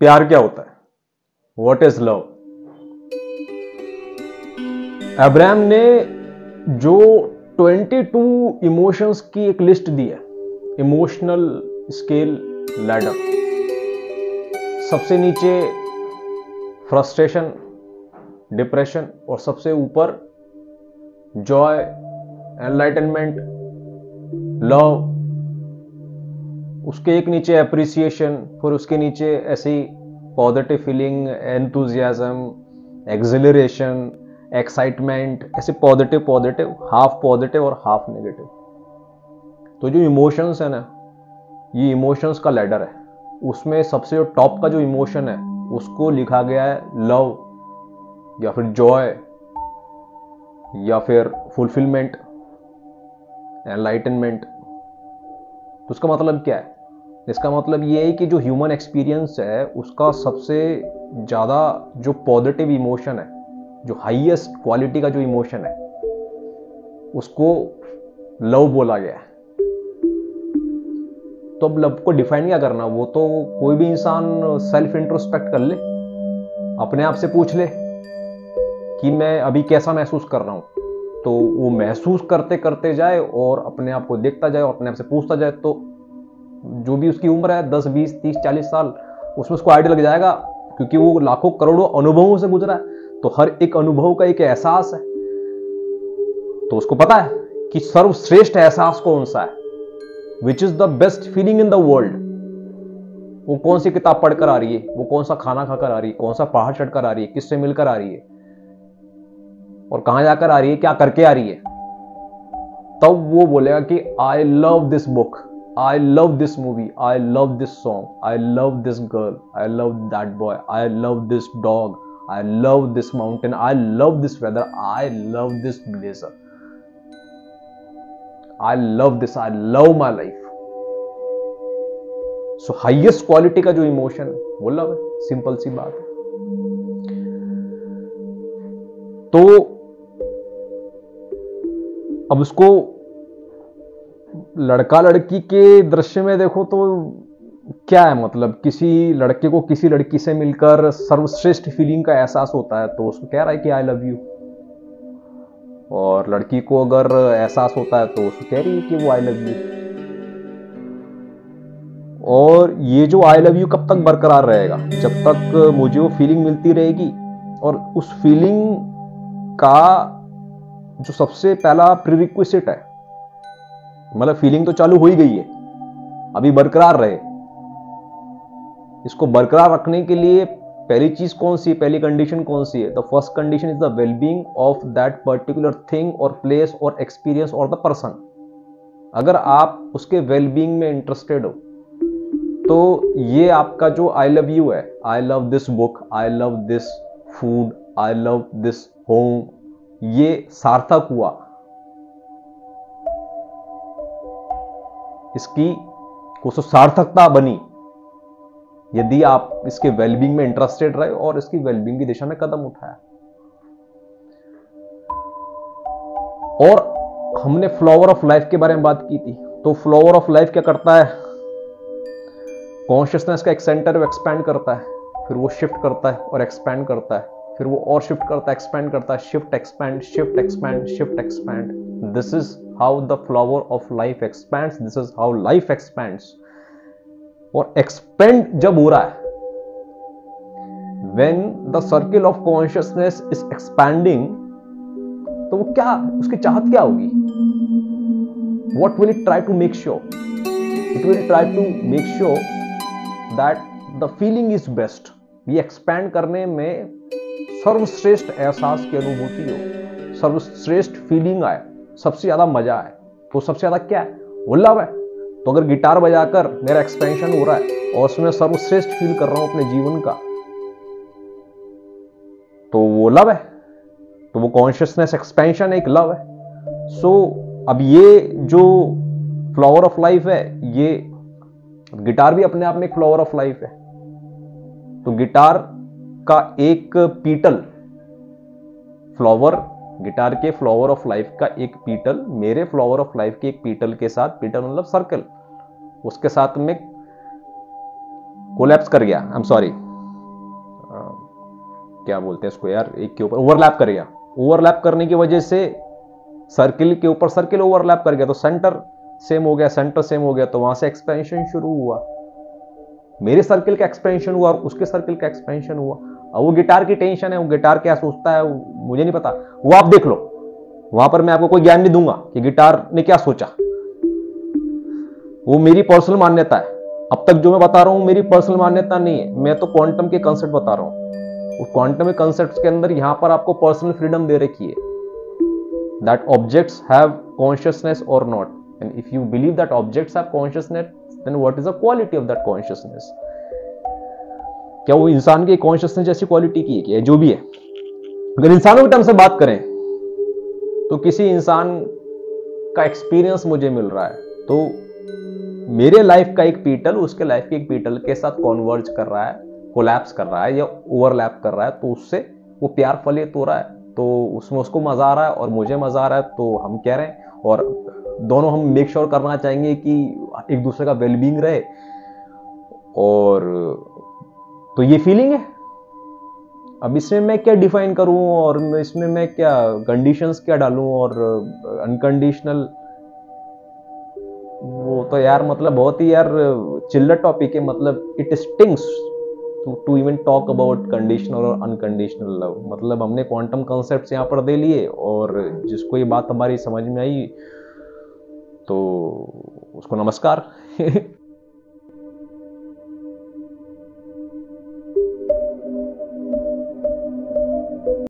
प्यार क्या होता है? What is love? अब्राहम ने जो 22 इमोशंस की एक लिस्ट दी है, इमोशनल स्केल लैडर, सबसे नीचे फ्रस्ट्रेशन, डिप्रेशन, और सबसे ऊपर जॉय, एनलाइटनमेंट, लव, उसके एक नीचे एप्रिसिएशन, फिर उसके नीचे ऐसी positive feeling, enthusiasm, acceleration, excitement, ऐसे पॉजिटिव पॉजिटिव और हाफ नेगेटिव। तो जो इमोशंस है ना, ये इमोशंस का लैडर है। उसमें सबसे जो टॉप का जो इमोशन है उसको लिखा गया है लव, या फिर जॉय, या फिर फुलफिलमेंट, एनलाइटनमेंट। तो उसका मतलब क्या है? इसका मतलब ये है कि जो ह्यूमन एक्सपीरियंस है उसका सबसे ज़्यादा जो पॉजिटिव इमोशन है, जो हाईएस्ट क्वालिटी का जो इमोशन है, उसको लव बोला गया है। तो अब लव को डिफाइन क्या करना, वो तो कोई भी इंसान सेल्फ इंट्रोस्पेक्ट कर ले, अपने आप से पूछ ले कि मैं अभी कैसा महसूस कर रहा हूं। तो वो महसूस करते करते जाए और अपने आप को देखता जाए और अपने आप से पूछता जाए, तो जो भी उसकी उम्र है 10, 20, 30, 40 साल, उसमें उसको आइडिया लग जाएगा, क्योंकि वो लाखों करोड़ों अनुभवों से गुजरा है। तो हर एक अनुभव का एक एहसास है, तो उसको पता है कि सर्वश्रेष्ठ एहसास कौन सा है, which is the best feeling in the world. वो कौन सी किताब पढ़कर आ रही है, वो कौन सा खाना खाकर आ रही है, कौन सा पहाड़ चढ़कर आ रही है, किससे मिलकर आ रही है, और कहां जाकर आ रही है, क्या करके आ रही है। तब वो बोलेगा कि I love this book, I love this movie, I love this song, I love this girl, I love that boy, I love this dog, I love this mountain, I love this weather, I love this blazer, I love this, I love my life. So highest quality का जो emotion है वो love है, simple सी बात है। तो अब उसको लड़का लड़की के दृश्य में देखो तो क्या है, मतलब किसी लड़के को किसी लड़की से मिलकर सर्वश्रेष्ठ फीलिंग का एहसास होता है, तो उसको कह रहा है कि आई लव यू, और लड़की को अगर एहसास होता है तो उसको कह रही है कि वो आई लव यू। और ये जो आई लव यू कब तक बरकरार रहेगा? जब तक मुझे वो फीलिंग मिलती रहेगी। और उस फीलिंग का जो सबसे पहला प्रीरिक्विजिट है, मतलब फीलिंग तो चालू हो ही गई है, अभी बरकरार रहे। इसको बरकरार रखने के लिए पहली चीज कौन सी है, पहली कंडीशन कौन सी है? The first condition is the wellbeing of that particular thing और प्लेस और एक्सपीरियंस और द पर्सन। अगर आप उसके वेलबींग में इंटरेस्टेड हो तो ये आपका जो आई लव यू है, I love this book, I love this food, I love this home, ये सार्थक हुआ। इसकी कुछ सार्थकता बनी यदि आप इसके वेलबींग में इंटरेस्टेड रहे और इसकी वेलबींग की दिशा में कदम उठाया। और हमने फ्लावर ऑफ लाइफ के बारे में बात की थी। तो फ्लावर ऑफ लाइफ क्या करता है? कॉन्शियसनेस का एक सेंटर एक्सपैंड करता है, फिर वो शिफ्ट करता है और एक्सपैंड करता है, फिर वो और शिफ्ट करता है, एक्सपैंड करता है, shift expand, shift expand, shift expand. This is how the flower of life expands, this is how life expands. और एक्सपेंड जब हो रहा है, when the circle of consciousness is expanding, तो वो क्या, उसकी चाहत क्या होगी? What will it try to make sure? It will try to make sure that the feeling is best. ये एक्सपैंड करने में सर्वश्रेष्ठ एहसास की अनुभूति हो, सर्वश्रेष्ठ फीलिंग आए, सबसे ज्यादा मजा आए। तो सबसे ज्यादा क्या है? वो लव है। तो अगर गिटार बजाकर मेरा एक्सपेंशन हो रहा है और उसमें सर्वश्रेष्ठ फील कर रहा हूं अपने जीवन का, तो वो लव है। तो वो कॉन्शियसनेस एक्सपेंशन एक लव है। सो अब ये जो फ्लावर ऑफ लाइफ है, ये गिटार भी अपने आप में एक फ्लावर ऑफ लाइफ है। तो गिटार का एक पीटल, फ्लावर, गिटार के फ्लावर ऑफ लाइफ का एक पीटल मेरे फ्लावर ऑफ लाइफ के एक पीटल के साथ, पीटल मतलब सर्कल, उसके साथ में कोलैप्स कर गया, आई एम सॉरी, क्या बोलते हैं इसको यार, एक के ऊपर ओवरलैप कर गया, ओवरलैप करने की वजह से सर्किल के ऊपर सर्किल ओवरलैप कर गया, तो सेंटर सेम हो गया, सेंटर सेम हो गया, तो वहां से एक्सपेंशन शुरू हुआ। मेरे सर्किल का एक्सपेंशन हुआ और उसके सर्किल का एक्सपेंशन हुआ। अब वो गिटार की टेंशन है, वो गिटार क्या सोचता है मुझे नहीं पता, वो आप देख लो। वहां पर मैं आपको कोई ज्ञान नहीं दूंगा कि गिटार ने क्या सोचा, वो मेरी पर्सनल मान्यता है। अब तक जो मैं बता रहा हूं मेरी पर्सनल मान्यता नहीं है, मैं तो क्वांटम के कंसेप्ट बता रहा हूं। उस क्वांटम के कंसेप्ट के अंदर यहां पर आपको पर्सनल फ्रीडम दे रखी है, दैट ऑब्जेक्ट्स हैव कॉन्शियसनेस और not, and if you believe that objects have consciousness, then what is the quality of that consciousness. क्या वो इंसान की कॉन्शियसनेस जैसी क्वालिटी की है क्या, जो भी है। अगर इंसानों के टर्म से बात करें तो किसी इंसान का एक्सपीरियंस मुझे मिल रहा है, तो मेरे लाइफ का एक पीटल उसके लाइफ के एक पीटल के साथ कॉन्वर्ज कर रहा है, कोलैप्स कर रहा है या ओवरलैप कर रहा है, तो उससे वो प्यार फलित हो रहा है, तो उसमें उसको मजा आ रहा है और मुझे मजा आ रहा है, तो हम कह रहे हैं और दोनों हम मेक श्योर करना चाहेंगे कि एक दूसरे का वेलबींग रहे। और तो ये फीलिंग है। अब इसमें मैं क्या डिफाइन करूं और इसमें मैं क्या कंडीशंस क्या डालूं, और अनकंडीशनल, वो तो यार मतलब बहुत ही यार चिल्लर टॉपिक है, मतलब it stings to even talk about conditional और अनकंडीशनल लव। मतलब हमने क्वांटम कॉन्सेप्ट्स यहाँ पर दे लिए, और जिसको ये बात हमारी समझ में आई तो उसको नमस्कार